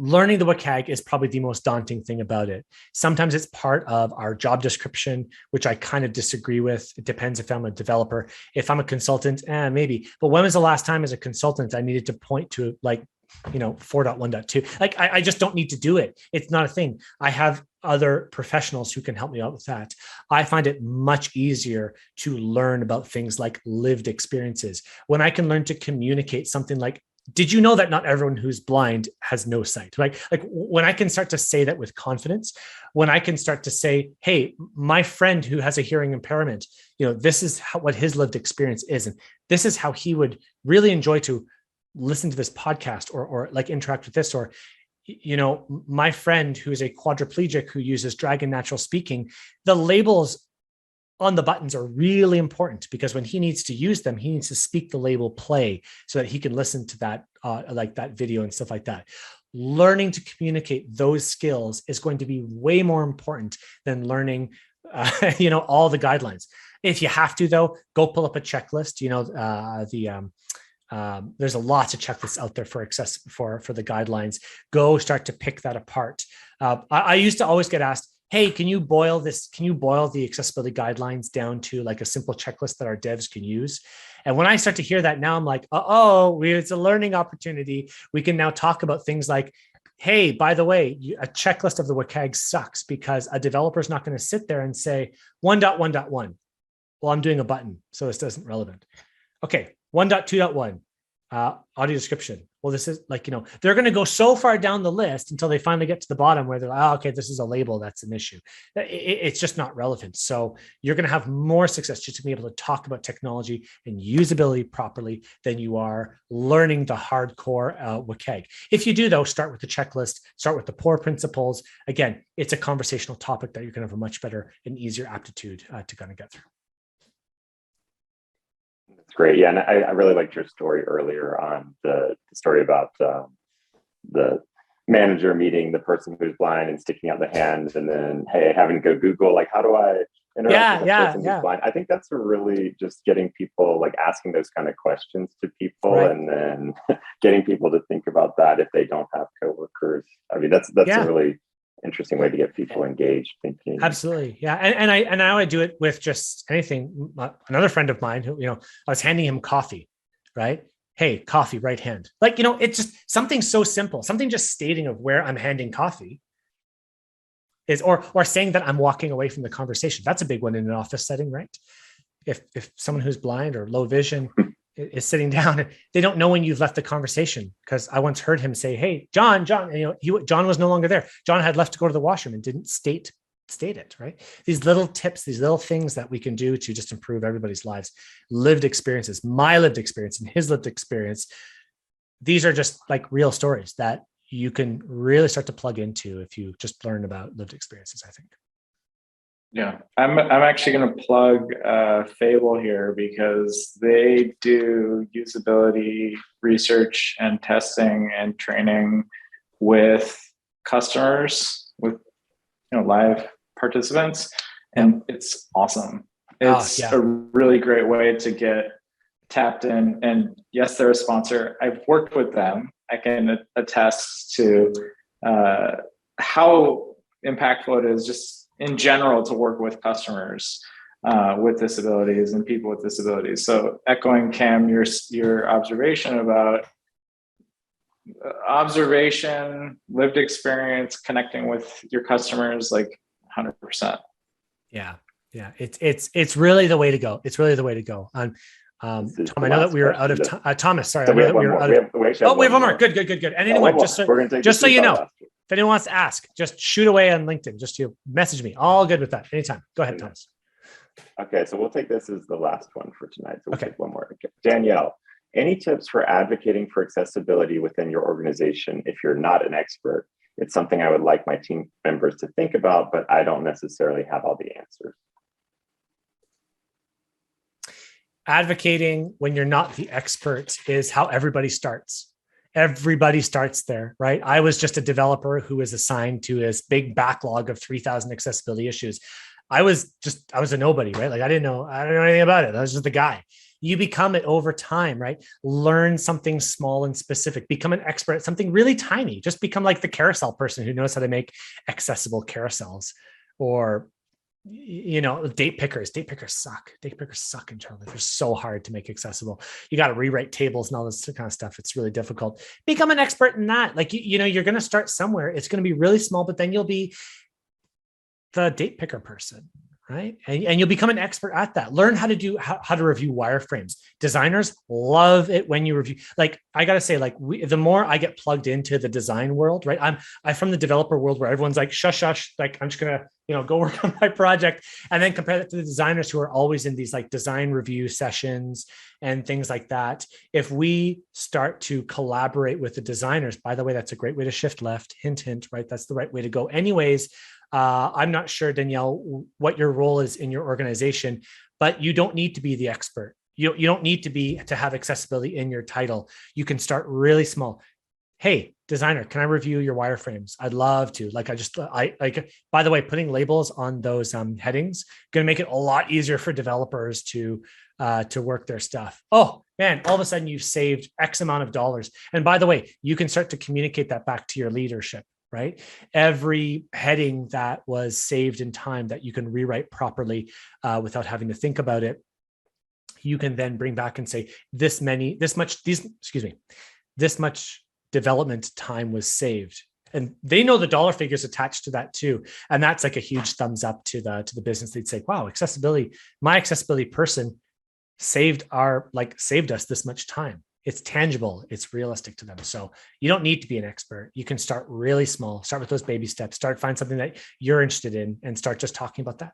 Learning the WCAG is probably the most daunting thing about it. Sometimes it's part of our job description, which I kind of disagree with. It depends if I'm a developer. If I'm a consultant, maybe. But when was the last time as a consultant I needed to point to 4.1.2? I just don't need to do it. It's not a thing. I have other professionals who can help me out with that. I find it much easier to learn about things like lived experiences. When I can learn to communicate something like, did you know that not everyone who's blind has no sight? Right? Like when I can start to say that with confidence, when I can start to say, hey, my friend who has a hearing impairment, this is what his lived experience is. And this is how he would really enjoy to listen to this podcast or like interact with this, or, my friend who is a quadriplegic who uses Dragon Natural Speaking, the labels on the buttons are really important because when he needs to use them, he needs to speak the label play so that he can listen to that, like that video and stuff like that. Learning to communicate those skills is going to be way more important than learning, all the guidelines. If you have to, though, go pull up a checklist. There's a lots of checklists out there for the guidelines. Go start to pick that apart. I used to always get asked, hey, can you boil the accessibility guidelines down to like a simple checklist that our devs can use? And when I start to hear that now, I'm like, it's a learning opportunity. We can now talk about things like, hey, by the way, a checklist of the WCAG sucks because a developer is not going to sit there and say 1.1.1. Well, I'm doing a button, so this isn't relevant. Okay, 1.2.1. audio description. Well, this is like, they're going to go so far down the list until they finally get to the bottom where they're like, oh, okay, this is a label. That's an issue. It's just not relevant. So you're going to have more success just to be able to talk about technology and usability properly than you are learning the hardcore WCAG. If you do, though, start with the checklist, start with the core principles. Again, it's a conversational topic that you're going to have a much better and easier aptitude to kind of get through. That's great. Yeah, and I really liked your story earlier on the story about the manager meeting the person who's blind and sticking out the hand, and then having to go Google like, how do I interact with the person who's blind? I think that's really just getting people like asking those kind of questions to people, right. And then getting people to think about that if they don't have coworkers. I mean, that's a really interesting way to get people engaged thinking. Absolutely. Yeah. And I would do it with just anything. Another friend of mine who, I was handing him coffee, right? Hey, coffee, right hand. Like, it's just something so simple, something just stating of where I'm handing coffee is, or saying that I'm walking away from the conversation. That's a big one in an office setting, right? If someone who's blind or low vision is sitting down, they don't know when you've left the conversation. Because I once heard him say, "Hey, John," and, John was no longer there. John had left to go to the washroom and didn't state it, right? These little tips, these little things that we can do to just improve everybody's lives, lived experiences, my lived experience and his lived experience. These are just like real stories that you can really start to plug into if you just learn about lived experiences, I think. Yeah, I'm actually going to plug Fable here because they do usability research and testing and training with customers, with live participants, and it's awesome. It's a really great way to get tapped in. And yes, they're a sponsor. I've worked with them. I can attest to how impactful it is just in general to work with customers with disabilities and people with disabilities. So echoing Cam, your observation about lived experience, connecting with your customers, like 100%. Yeah. It's really the way to go. It's really the way to go. Tom, I know that we were out of time. Thomas, sorry. So we have one more. Good. And anyone, just so you know, if anyone wants to ask, just shoot away on LinkedIn. Just message me. All good with that. Anytime. Go ahead, Thomas. Okay, so we'll take this as the last one for tonight. So we'll take one more. Okay. Danielle, any tips for advocating for accessibility within your organization if you're not an expert? It's something I would like my team members to think about, but I don't necessarily have all the answers. Advocating when you're not the expert is how everybody starts. Everybody starts there, right? I was just a developer who was assigned to this big backlog of 3,000 accessibility issues. I was a nobody, right? Like I didn't know anything about it. I was just a guy. You become it over time, right? Learn something small and specific, become an expert at something really tiny. Just become like the carousel person who knows how to make accessible carousels, or date pickers suck internally. They're so hard to make accessible. You got to rewrite tables and all this kind of stuff. It's really difficult. Become an expert in that. Like, you're going to start somewhere. It's going to be really small, but then you'll be the date picker person, right? And you'll become an expert at that. Learn how to review wireframes. Designers love it when you review. Like, I got to say, like, the more I get plugged into the design world, right? I'm from the developer world where everyone's like, shush, like, I'm just going to, go work on my project, and then compare that to the designers who are always in these like design review sessions and things like that. If we start to collaborate with the designers, by the way, that's a great way to shift left, hint, right? That's the right way to go. Anyways, I'm not sure, Danielle, what your role is in your organization, but you don't need to be the expert. You don't need to have accessibility in your title. You can start really small. Hey, designer, can I review your wireframes? I'd love to. By the way, putting labels on those headings going to make it a lot easier for developers to work their stuff. Oh man, all of a sudden you've saved X amount of dollars. And by the way, you can start to communicate that back to your leadership, right? Every heading that was saved in time that you can rewrite properly without having to think about it, you can then bring back and say this much development time was saved. And they know the dollar figures attached to that too. And that's like a huge thumbs up to the business. They'd say, wow, my accessibility person saved us this much time. it's tangible, it's realistic to them. So you don't need to be an expert. You can start really small, start with those baby steps, find something that you're interested in and start just talking about that.